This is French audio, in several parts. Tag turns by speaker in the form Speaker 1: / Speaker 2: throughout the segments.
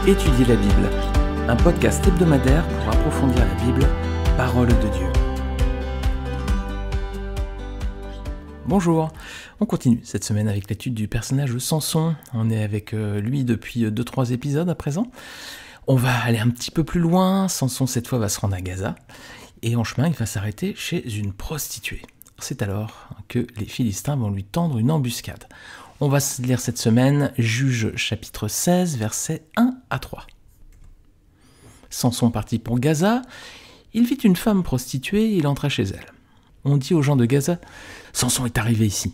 Speaker 1: Étudier la Bible, un podcast hebdomadaire pour approfondir la Bible, parole de Dieu. Bonjour, on continue cette semaine avec l'étude du personnage de Samson. On est avec lui depuis 2-3 épisodes à présent. On va aller un petit peu plus loin. Samson cette fois va se rendre à Gaza et en chemin il va s'arrêter chez une prostituée. C'est alors que les Philistins vont lui tendre une embuscade. On va se lire cette semaine Juges chapitre 16, versets 1 à 3. Samson partit pour Gaza, il vit une femme prostituée et il entra chez elle. On dit aux gens de Gaza, « Samson est arrivé ici !»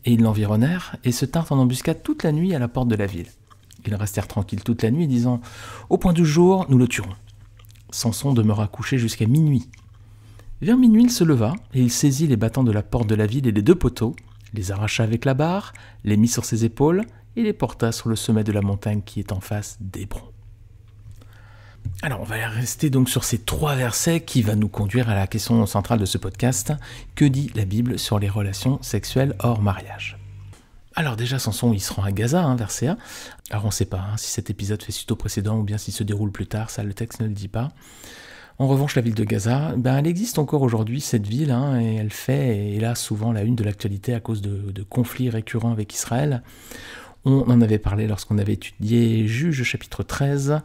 Speaker 1: Et ils l'environnèrent et se tinrent en embuscade toute la nuit à la porte de la ville. Ils restèrent tranquilles toute la nuit, disant, « Au point du jour, nous le tuerons. » Samson demeura couché jusqu'à minuit. Vers minuit, il se leva et il saisit les battants de la porte de la ville et les 2 poteaux, les arracha avec la barre, les mit sur ses épaules et les porta sur le sommet de la montagne qui est en face d'Hébron. Alors on va rester donc sur ces 3 versets qui va nous conduire à la question centrale de ce podcast. Que dit la Bible sur les relations sexuelles hors mariage ? Alors déjà Samson il se rend à Gaza, verset 1. Alors on ne sait pas si cet épisode fait suite au précédent ou bien s'il se déroule plus tard, ça le texte ne le dit pas. En revanche, la ville de Gaza, elle existe encore aujourd'hui, cette ville, et elle fait, et là, souvent la une de l'actualité à cause de conflits récurrents avec Israël. On en avait parlé lorsqu'on avait étudié Juges chapitre 13,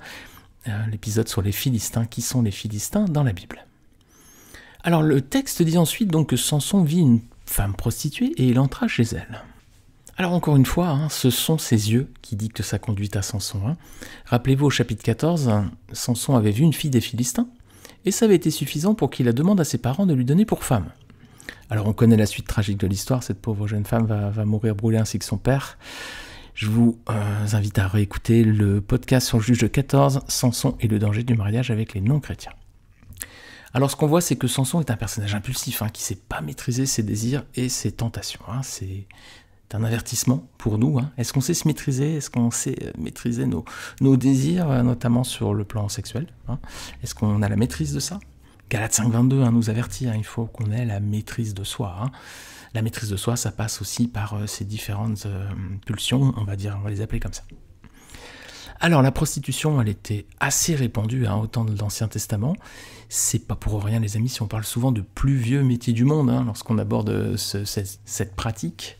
Speaker 1: l'épisode sur les Philistins. Qui sont les Philistins dans la Bible ? Alors, le texte dit ensuite donc que Samson vit une femme prostituée et il entra chez elle. Alors encore une fois, ce sont ses yeux qui dictent sa conduite à Samson. Rappelez-vous au chapitre 14, Samson avait vu une fille des Philistins, et ça avait été suffisant pour qu'il la demande à ses parents de lui donner pour femme. Alors on connaît la suite tragique de l'histoire, cette pauvre jeune femme va mourir brûlée ainsi que son père. Je vous invite à réécouter le podcast sur le juge de 14, Samson et le danger du mariage avec les non-chrétiens. Alors ce qu'on voit, c'est que Samson est un personnage impulsif, qui ne sait pas maîtriser ses désirs et ses tentations. C'est un avertissement pour nous. Est-ce qu'on sait se maîtriser ? Est-ce qu'on sait maîtriser nos désirs, notamment sur le plan sexuel ? Est-ce qu'on a la maîtrise de ça ? Galates 5.22 nous avertit, il faut qu'on ait la maîtrise de soi. La maîtrise de soi, ça passe aussi par ces différentes pulsions, on va les appeler comme ça. Alors la prostitution, elle était assez répandue au temps de l'Ancien Testament. C'est pas pour rien les amis si on parle souvent de plus vieux métier du monde lorsqu'on aborde cette pratique.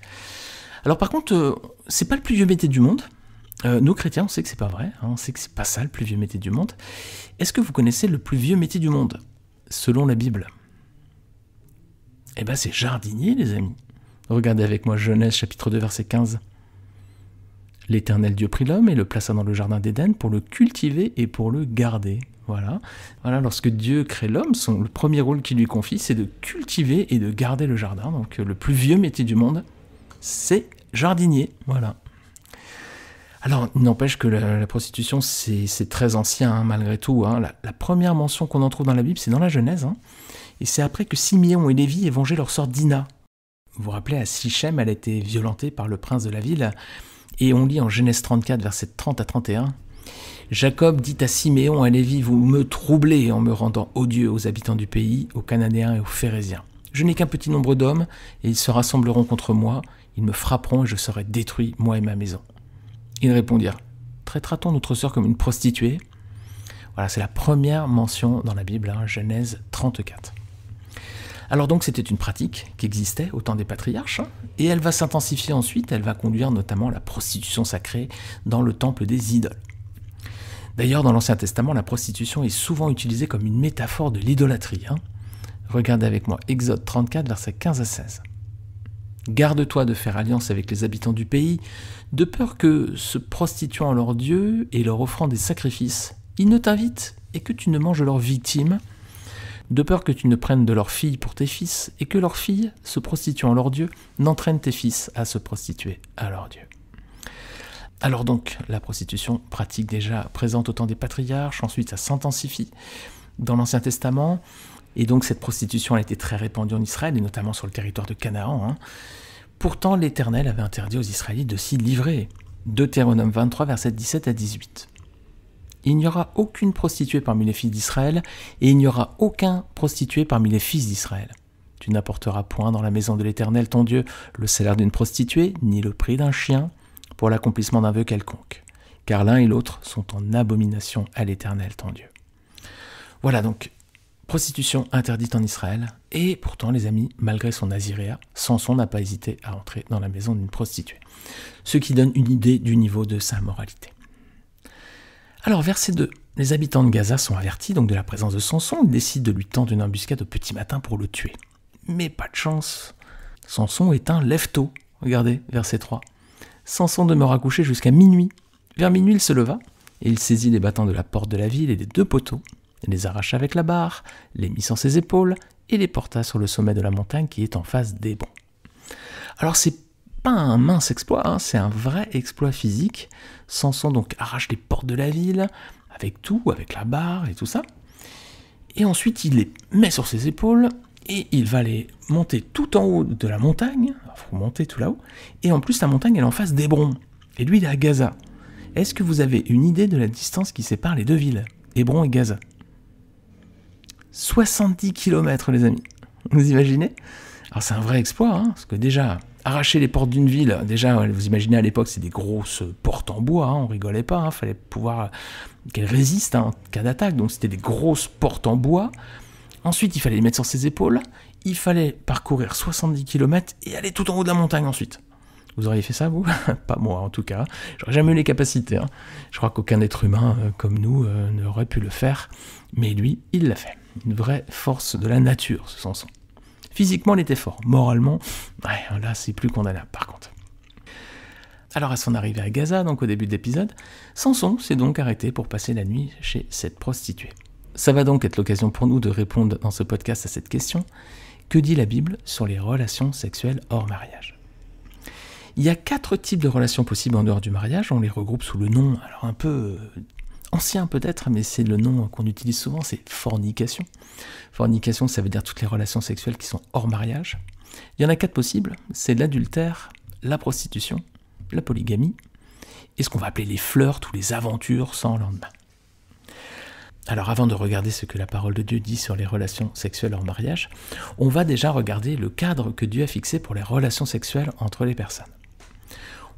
Speaker 1: Alors par contre, c'est pas le plus vieux métier du monde. Nous chrétiens, on sait que c'est pas vrai. On sait que c'est pas ça le plus vieux métier du monde. Est-ce que vous connaissez le plus vieux métier du monde, selon la Bible ? C'est jardinier, les amis. Regardez avec moi Genèse chapitre 2, verset 15. L'Éternel Dieu prit l'homme et le plaça dans le jardin d'Éden pour le cultiver et pour le garder. Voilà, lorsque Dieu crée l'homme, le premier rôle qu'il lui confie, c'est de cultiver et de garder le jardin. Donc le plus vieux métier du monde, c'est jardinier, voilà. Alors, il n'empêche que la prostitution, c'est très ancien, malgré tout. La première mention qu'on en trouve dans la Bible, c'est dans la Genèse. Et c'est après que Siméon et Lévi aient vengé leur sœur Dina. Vous vous rappelez, à Sichem, elle a été violentée par le prince de la ville. Et on lit en Genèse 34, versets 30 à 31. Jacob dit à Siméon et à Lévi, « Vous me troublez en me rendant odieux aux habitants du pays, aux Cananéens et aux Phéréziens. Je n'ai qu'un petit nombre d'hommes, et ils se rassembleront contre moi. Ils me frapperont et je serai détruit, moi et ma maison. » Ils répondirent, « Traitera-t-on notre sœur comme une prostituée ?» Voilà, c'est la première mention dans la Bible, Genèse 34. Alors donc c'était une pratique qui existait au temps des patriarches, et elle va s'intensifier ensuite, elle va conduire notamment à la prostitution sacrée dans le temple des idoles. D'ailleurs, dans l'Ancien Testament, la prostitution est souvent utilisée comme une métaphore de l'idolâtrie. Regardez avec moi Exode 34, versets 15 à 16. « Garde-toi de faire alliance avec les habitants du pays, de peur que, se prostituant à leurs dieux et leur offrant des sacrifices, ils ne t'invitent et que tu ne manges leurs victimes, de peur que tu ne prennes de leurs filles pour tes fils et que leurs filles, se prostituant à leurs dieux, n'entraînent tes fils à se prostituer à leurs dieux. » Alors donc, la prostitution, pratique déjà présente au temps des patriarches, ensuite ça s'intensifie dans l'Ancien Testament, et donc cette prostitution a été très répandue en Israël, et notamment sur le territoire de Canaan. Pourtant, l'Éternel avait interdit aux Israélites de s'y livrer. Deutéronome 23, versets 17 à 18. Il n'y aura aucune prostituée parmi les filles d'Israël, et il n'y aura aucun prostitué parmi les fils d'Israël. Tu n'apporteras point dans la maison de l'Éternel ton Dieu le salaire d'une prostituée, ni le prix d'un chien, pour l'accomplissement d'un vœu quelconque. car l'un et l'autre sont en abomination à l'Éternel ton Dieu. Voilà donc, prostitution interdite en Israël, et pourtant les amis, malgré son naziréat, Samson n'a pas hésité à entrer dans la maison d'une prostituée. Ce qui donne une idée du niveau de sa moralité. Alors verset 2, les habitants de Gaza sont avertis donc de la présence de Samson, ils décident de lui tendre une embuscade au petit matin pour le tuer. Mais pas de chance, Samson est un lève-tôt. Regardez, verset 3. Samson demeura couché jusqu'à minuit. Vers minuit, il se leva, et il saisit les battants de la porte de la ville et des 2 poteaux, il les arracha avec la barre, les mit sur ses épaules, et les porta sur le sommet de la montagne qui est en face d'Hébron. Alors c'est pas un mince exploit, hein, c'est un vrai exploit physique. Samson donc arrache les portes de la ville, avec tout, avec la barre et tout ça. Et ensuite il les met sur ses épaules, et il va les monter tout en haut de la montagne, il faut monter tout là-haut, et en plus la montagne elle est en face d'Hébron, et lui il est à Gaza. Est-ce que vous avez une idée de la distance qui sépare les 2 villes, Hébron et Gaza? 70 km les amis, vous imaginez? Alors c'est un vrai exploit, hein, parce que déjà, arracher les portes d'une ville, déjà vous imaginez à l'époque c'est des grosses portes en bois, hein, on rigolait pas, il fallait pouvoir qu'elles résistent en cas d'attaque, donc c'était des grosses portes en bois. Ensuite, il fallait les mettre sur ses épaules, il fallait parcourir 70 km et aller tout en haut de la montagne ensuite. Vous auriez fait ça, vous? Pas moi, en tout cas. J'aurais jamais eu les capacités. Hein. Je crois qu'aucun être humain comme nous n'aurait pu le faire. Mais lui, il l'a fait. Une vraie force de la nature, ce Samson. Physiquement, il était fort. Moralement, ouais, là, c'est plus condamnable, par contre. Alors, à son arrivée à Gaza, donc au début de l'épisode, Samson s'est donc arrêté pour passer la nuit chez cette prostituée. Ça va donc être l'occasion pour nous de répondre dans ce podcast à cette question. Que dit la Bible sur les relations sexuelles hors mariage? Il y a 4 types de relations possibles en dehors du mariage. On les regroupe sous le nom, alors un peu ancien peut-être, mais c'est le nom qu'on utilise souvent, c'est fornication. Fornication, ça veut dire toutes les relations sexuelles qui sont hors mariage. Il y en a 4 possibles, c'est l'adultère, la prostitution, la polygamie, et ce qu'on va appeler les flirts ou les aventures sans lendemain. Alors avant de regarder ce que la parole de Dieu dit sur les relations sexuelles hors mariage, on va déjà regarder le cadre que Dieu a fixé pour les relations sexuelles entre les personnes.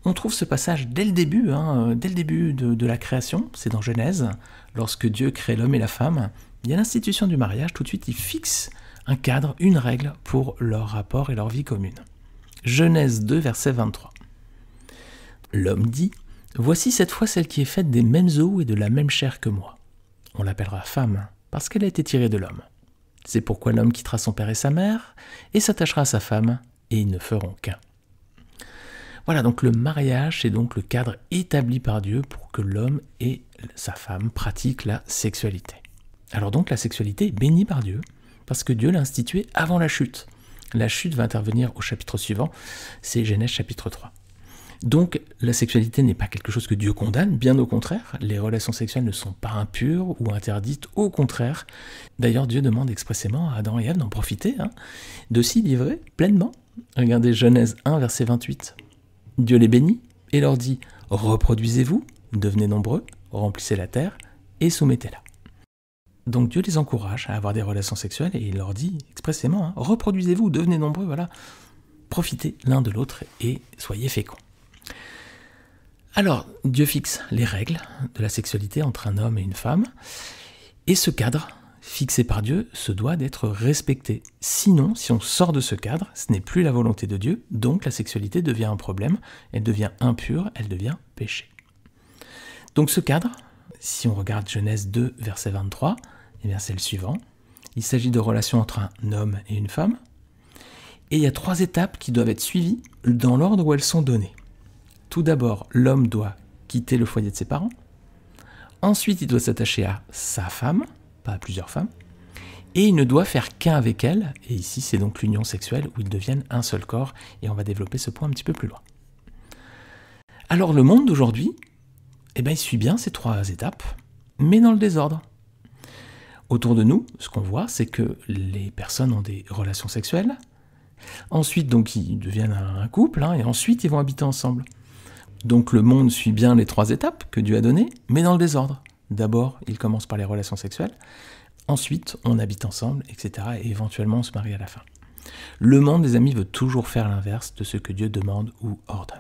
Speaker 1: On trouve ce passage dès le début, de la création, c'est dans Genèse, lorsque Dieu crée l'homme et la femme, il y a l'institution du mariage, tout de suite il fixe un cadre, une règle pour leur rapport et leur vie commune. Genèse 2, verset 23. L'homme dit, « Voici cette fois celle qui est faite des mêmes os et de la même chair que moi. On l'appellera femme, parce qu'elle a été tirée de l'homme. C'est pourquoi l'homme quittera son père et sa mère, et s'attachera à sa femme, et ils ne feront qu'un. » Voilà, donc le mariage, c'est donc le cadre établi par Dieu pour que l'homme et sa femme pratiquent la sexualité. Alors donc la sexualité est bénie par Dieu, parce que Dieu l'a instituée avant la chute. La chute va intervenir au chapitre suivant, c'est Genèse chapitre 3. Donc la sexualité n'est pas quelque chose que Dieu condamne, bien au contraire, les relations sexuelles ne sont pas impures ou interdites, au contraire. D'ailleurs Dieu demande expressément à Adam et Ève d'en profiter, de s'y livrer pleinement. Regardez Genèse 1, verset 28. Dieu les bénit et leur dit « Reproduisez-vous, devenez nombreux, remplissez la terre et soumettez-la. » Donc Dieu les encourage à avoir des relations sexuelles et il leur dit expressément « Reproduisez-vous, devenez nombreux, voilà. Profitez l'un de l'autre et soyez féconds. » Alors, Dieu fixe les règles de la sexualité entre un homme et une femme, et ce cadre, fixé par Dieu, se doit d'être respecté. Sinon, si on sort de ce cadre, ce n'est plus la volonté de Dieu, donc la sexualité devient un problème, elle devient impure, elle devient péché. Donc ce cadre, si on regarde Genèse 2, verset 23, eh bien c'est le suivant. Il s'agit de relations entre un homme et une femme, et il y a 3 étapes qui doivent être suivies dans l'ordre où elles sont données. Tout d'abord, l'homme doit quitter le foyer de ses parents. Ensuite, il doit s'attacher à sa femme, pas à plusieurs femmes. Et il ne doit faire qu'un avec elle. Et ici, c'est donc l'union sexuelle où ils deviennent un seul corps. Et on va développer ce point un petit peu plus loin. Alors, le monde d'aujourd'hui, il suit bien ces 3 étapes, mais dans le désordre. Autour de nous, ce qu'on voit, c'est que les personnes ont des relations sexuelles. Ensuite, donc, ils deviennent un couple, et ensuite, ils vont habiter ensemble. Donc le monde suit bien les 3 étapes que Dieu a données, mais dans le désordre. D'abord, il commence par les relations sexuelles, ensuite on habite ensemble, etc. et éventuellement on se marie à la fin. Le monde, les amis, veut toujours faire l'inverse de ce que Dieu demande ou ordonne.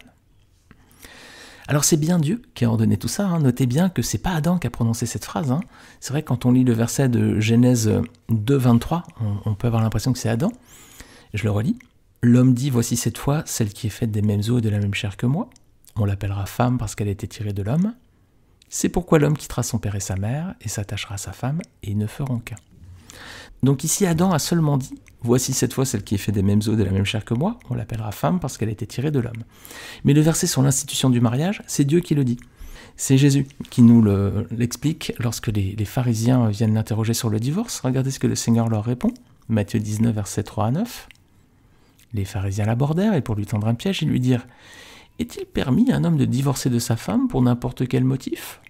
Speaker 1: Alors c'est bien Dieu qui a ordonné tout ça, hein. Notez bien que c'est pas Adam qui a prononcé cette phrase, hein. C'est vrai que quand on lit le verset de Genèse 2, 23, on peut avoir l'impression que c'est Adam. Je le relis. L'homme dit, voici cette fois celle qui est faite des mêmes os et de la même chair que moi. On l'appellera femme parce qu'elle a été tirée de l'homme. C'est pourquoi l'homme quittera son père et sa mère et s'attachera à sa femme et ils ne feront qu'un. Donc ici Adam a seulement dit, voici cette fois celle qui est faite des mêmes os et de la même chair que moi. On l'appellera femme parce qu'elle a été tirée de l'homme. Mais le verset sur l'institution du mariage, c'est Dieu qui le dit. C'est Jésus qui nous l'explique lorsque les pharisiens viennent l'interroger sur le divorce. Regardez ce que le Seigneur leur répond. Matthieu 19, versets 3 à 9. Les pharisiens l'abordèrent et pour lui tendre un piège, ils lui dirent « Est-il permis à un homme de divorcer de sa femme pour n'importe quel motif ?»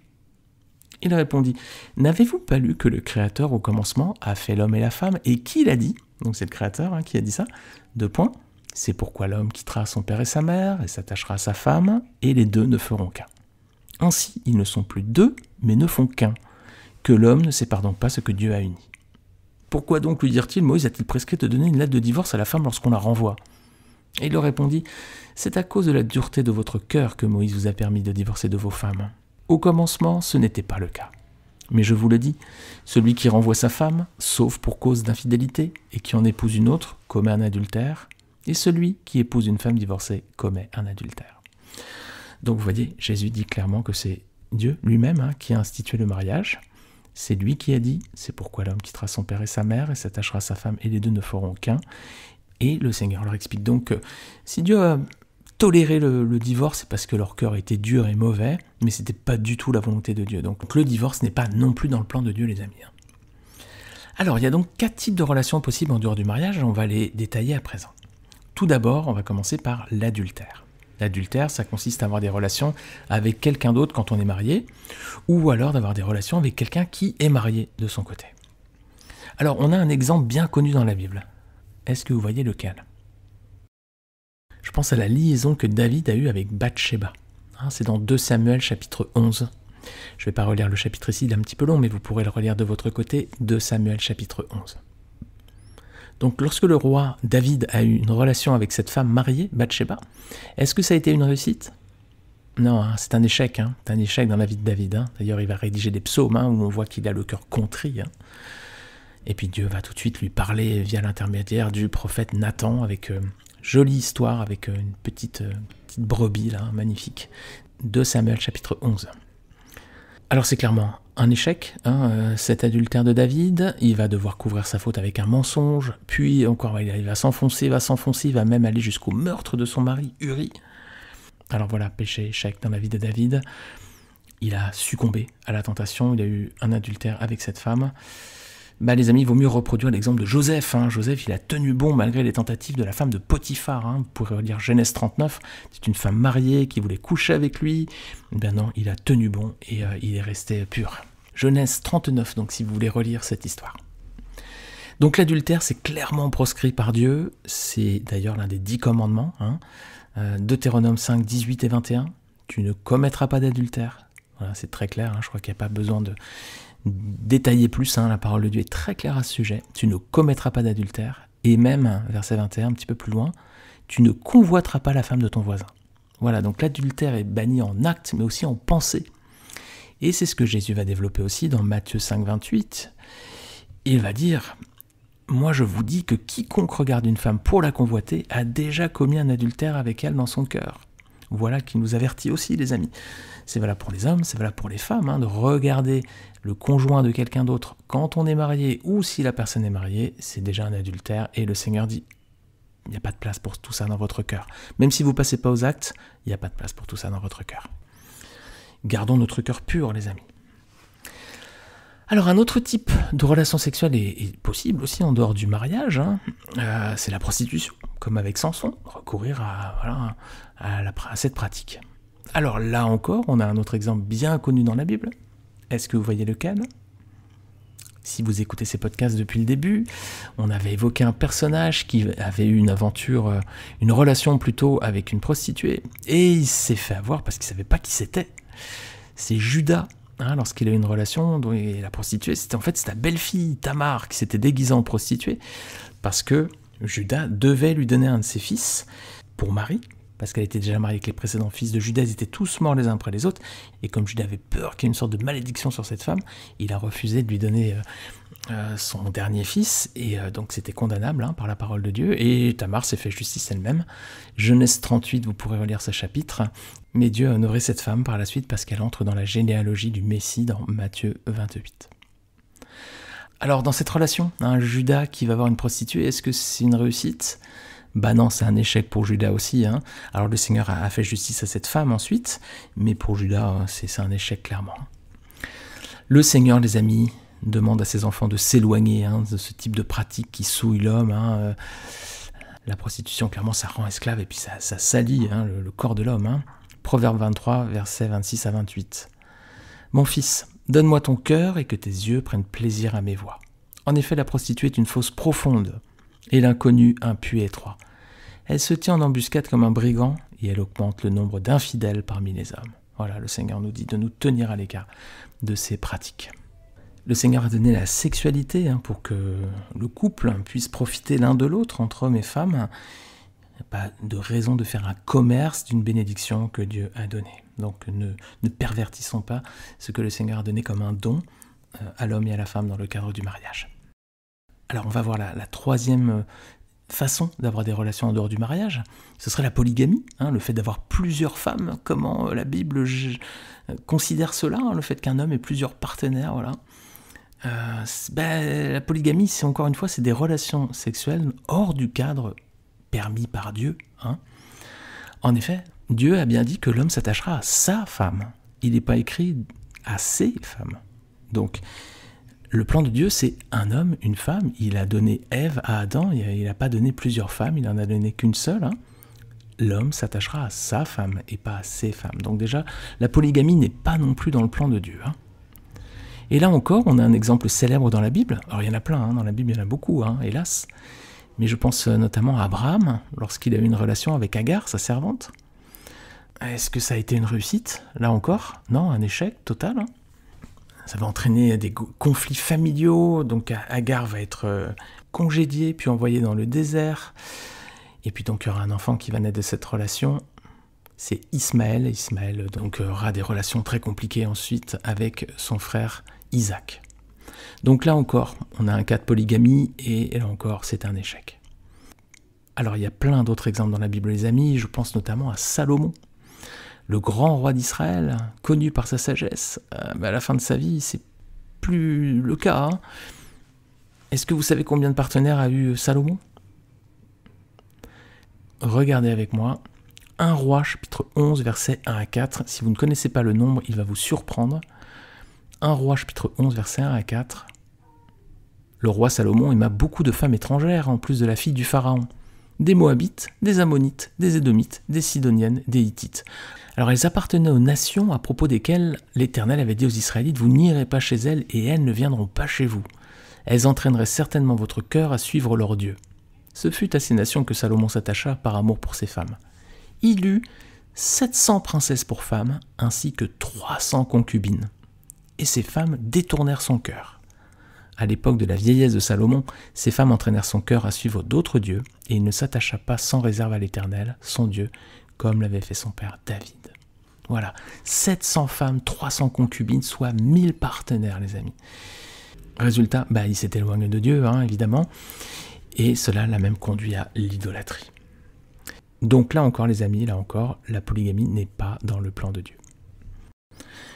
Speaker 1: Il répondit « N'avez-vous pas lu que le Créateur au commencement a fait l'homme et la femme et qui l'a dit ?» Donc c'est le Créateur qui a dit ça. Deux points. C'est pourquoi l'homme quittera son père et sa mère et s'attachera à sa femme et les deux ne feront qu'un. Ainsi, ils ne sont plus deux, mais ne font qu'un. Que l'homme ne sépare donc pas ce que Dieu a uni. Pourquoi donc, lui dirent-ils, Moïse a-t-il prescrit de donner une lettre de divorce à la femme lorsqu'on la renvoie? Et il leur répondit, c'est à cause de la dureté de votre cœur que Moïse vous a permis de divorcer de vos femmes. Au commencement, ce n'était pas le cas. Mais je vous le dis, celui qui renvoie sa femme, sauf pour cause d'infidélité, et qui en épouse une autre, commet un adultère, et celui qui épouse une femme divorcée commet un adultère. Donc vous voyez, Jésus dit clairement que c'est Dieu lui-même qui a institué le mariage. C'est lui qui a dit, c'est pourquoi l'homme quittera son père et sa mère et s'attachera à sa femme et les deux ne feront qu'un. Et le Seigneur leur explique donc que si Dieu a toléré le divorce, c'est parce que leur cœur était dur et mauvais, mais ce n'était pas du tout la volonté de Dieu. Donc le divorce n'est pas non plus dans le plan de Dieu, les amis. Alors il y a donc 4 types de relations possibles en dehors du mariage, et on va les détailler à présent. Tout d'abord, on va commencer par l'adultère. L'adultère, ça consiste à avoir des relations avec quelqu'un d'autre quand on est marié, ou alors d'avoir des relations avec quelqu'un qui est marié de son côté. Alors, on a un exemple bien connu dans la Bible. Est-ce que vous voyez lequel? Je pense à la liaison que David a eue avec Bathsheba. C'est dans 2 Samuel chapitre 11. Je ne vais pas relire le chapitre ici, il est un petit peu long, mais vous pourrez le relire de votre côté, 2 Samuel chapitre 11. Donc lorsque le roi David a eu une relation avec cette femme mariée, Bathsheba, est-ce que ça a été une réussite? Non, c'est un échec, c'est un échec dans la vie de David. D'ailleurs, il va rédiger des psaumes où on voit qu'il a le cœur contrit. Et puis Dieu va tout de suite lui parler via l'intermédiaire du prophète Nathan, avec une jolie histoire, avec une petite brebis là, magnifique. 2 Samuel chapitre 11. Alors c'est clairement un échec, cet adultère de David, il va devoir couvrir sa faute avec un mensonge, puis encore il va s'enfoncer, il va même aller jusqu'au meurtre de son mari, Uri. Alors voilà, péché, échec dans la vie de David, il a succombé à la tentation, il a eu un adultère avec cette femme. Les amis, il vaut mieux reproduire l'exemple de Joseph. Joseph, il a tenu bon malgré les tentatives de la femme de Potiphar. Vous pourrez relire Genèse 39. C'est une femme mariée qui voulait coucher avec lui. Non, il a tenu bon et il est resté pur. Genèse 39, donc si vous voulez relire cette histoire. Donc l'adultère, c'est clairement proscrit par Dieu. C'est d'ailleurs l'un des 10 commandements. Deutéronome 5, 18 et 21. Tu ne commettras pas d'adultère. Voilà, c'est très clair. Je crois qu'il n'y a pas besoin de détailler plus, la parole de Dieu est très claire à ce sujet. Tu ne commettras pas d'adultère, et même, verset 21, un petit peu plus loin, tu ne convoiteras pas la femme de ton voisin. Voilà, donc l'adultère est banni en acte, mais aussi en pensée. Et c'est ce que Jésus va développer aussi dans Matthieu 5, 28. Il va dire, moi je vous dis que quiconque regarde une femme pour la convoiter a déjà commis un adultère avec elle dans son cœur. Voilà qui nous avertit aussi, les amis. C'est valable pour les hommes, c'est valable pour les femmes, de regarder le conjoint de quelqu'un d'autre quand on est marié ou si la personne est mariée, c'est déjà un adultère. Et le Seigneur dit, il n'y a pas de place pour tout ça dans votre cœur. Même si vous ne passez pas aux actes, il n'y a pas de place pour tout ça dans votre cœur. Gardons notre cœur pur, les amis. Alors un autre type de relation sexuelle est possible aussi en dehors du mariage, c'est la prostitution, comme avec Samson, recourir à cette pratique. Alors là encore, on a un autre exemple bien connu dans la Bible. Est-ce que vous voyez lequel? Si vous écoutez ces podcasts depuis le début, on avait évoqué un personnage qui avait eu une aventure, une relation plutôt avec une prostituée, et il s'est fait avoir parce qu'il ne savait pas qui c'était. C'est Judas. Lorsqu'il a eu une relation, et la prostituée, c'était en fait sa belle-fille Tamar qui s'était déguisée en prostituée parce que Judas devait lui donner un de ses fils pour mari, parce qu'elle était déjà mariée avec les précédents fils de Juda, ils étaient tous morts les uns après les autres, et comme Juda avait peur qu'il y ait une sorte de malédiction sur cette femme, il a refusé de lui donner son dernier fils, et donc c'était condamnable par la parole de Dieu, et Tamar s'est fait justice elle-même. Genèse 38, vous pourrez relire ce chapitre, mais Dieu a honoré cette femme par la suite parce qu'elle entre dans la généalogie du Messie dans Matthieu 28. Alors dans cette relation, Judas qui va voir une prostituée, est-ce que c'est une réussite ? Bah non, c'est un échec pour Judas aussi. Alors le Seigneur a fait justice à cette femme ensuite, mais pour Judas, c'est un échec clairement. Le Seigneur, les amis, demande à ses enfants de s'éloigner de ce type de pratique qui souille l'homme. La prostitution, clairement, ça rend esclave et puis ça salit le corps de l'homme. Proverbe 23, versets 26 à 28. « Mon fils, donne-moi ton cœur et que tes yeux prennent plaisir à mes voies. En effet, la prostituée est une fosse profonde et l'inconnu un puits étroit. Elle se tient en embuscade comme un brigand et elle augmente le nombre d'infidèles parmi les hommes. » Voilà, le Seigneur nous dit de nous tenir à l'écart de ces pratiques. Le Seigneur a donné la sexualité pour que le couple puisse profiter l'un de l'autre, entre hommes et femmes. Il n'y a pas de raison de faire un commerce d'une bénédiction que Dieu a donnée. Donc ne pervertissons pas ce que le Seigneur a donné comme un don à l'homme et à la femme dans le cadre du mariage. Alors on va voir la troisième façon d'avoir des relations en dehors du mariage. Ce serait la polygamie, le fait d'avoir plusieurs femmes. Comment la Bible considère cela, le fait qu'un homme ait plusieurs partenaires, voilà. La polygamie, c'est encore une fois, c'est des relations sexuelles hors du cadre permis par Dieu. En effet, Dieu a bien dit que l'homme s'attachera à sa femme. Il n'est pas écrit à ses femmes. Donc, le plan de Dieu, c'est un homme, une femme. Il a donné Ève à Adam, il n'a pas donné plusieurs femmes, il n'en a donné qu'une seule. L'homme s'attachera à sa femme et pas à ses femmes. Donc déjà, la polygamie n'est pas non plus dans le plan de Dieu. Et là encore, on a un exemple célèbre dans la Bible. Alors il y en a plein, dans la Bible il y en a beaucoup, hélas. Mais je pense notamment à Abraham, lorsqu'il a eu une relation avec Agar, sa servante. Est-ce que ça a été une réussite? Là encore, non, un échec total. Ça va entraîner des conflits familiaux, donc Agar va être congédiée, puis envoyée dans le désert. Et puis donc il y aura un enfant qui va naître de cette relation, c'est Ismaël. Ismaël donc aura des relations très compliquées ensuite avec son frère Isaac. Donc là encore, on a un cas de polygamie, et là encore, c'est un échec. Alors il y a plein d'autres exemples dans la Bible, les amis, je pense notamment à Salomon, le grand roi d'Israël, connu par sa sagesse. À la fin de sa vie, c'est plus le cas. Est-ce que vous savez combien de partenaires a eu Salomon? Regardez avec moi, 1 Roi, chapitre 11, versets 1 à 4. Si vous ne connaissez pas le nombre, il va vous surprendre. 1 Roi, chapitre 11, versets 1 à 4. Le roi Salomon aima beaucoup de femmes étrangères, en plus de la fille du Pharaon. Des Moabites, des Ammonites, des Édomites, des Sidoniennes, des Hittites. Alors elles appartenaient aux nations à propos desquelles l'Éternel avait dit aux Israélites « Vous n'irez pas chez elles et elles ne viendront pas chez vous. Elles entraîneraient certainement votre cœur à suivre leurs dieux. » Ce fut à ces nations que Salomon s'attacha par amour pour ses femmes. Il eut 700 princesses pour femmes, ainsi que 300 concubines. Et ces femmes détournèrent son cœur. À l'époque de la vieillesse de Salomon, ces femmes entraînèrent son cœur à suivre d'autres dieux, et il ne s'attacha pas sans réserve à l'Éternel, son Dieu, comme l'avait fait son père David. Voilà, 700 femmes, 300 concubines, soit 1000 partenaires, les amis. Résultat, il s'est éloigné de Dieu, évidemment, et cela l'a même conduit à l'idolâtrie. Donc là encore, les amis, la polygamie n'est pas dans le plan de Dieu.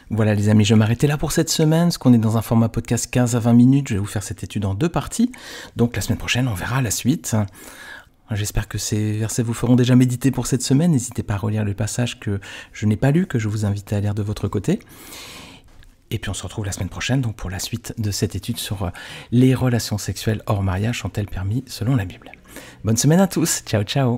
Speaker 1: Voilà les amis, je vais m'arrêter là pour cette semaine, parce qu'on est dans un format podcast 15 à 20 minutes, je vais vous faire cette étude en 2 parties. Donc la semaine prochaine, on verra la suite. J'espère que ces versets vous feront déjà méditer pour cette semaine. N'hésitez pas à relire le passage que je n'ai pas lu, que je vous invite à lire de votre côté. Et puis on se retrouve la semaine prochaine donc pour la suite de cette étude sur les relations sexuelles hors mariage sont-elles permises selon la Bible. Bonne semaine à tous, ciao ciao.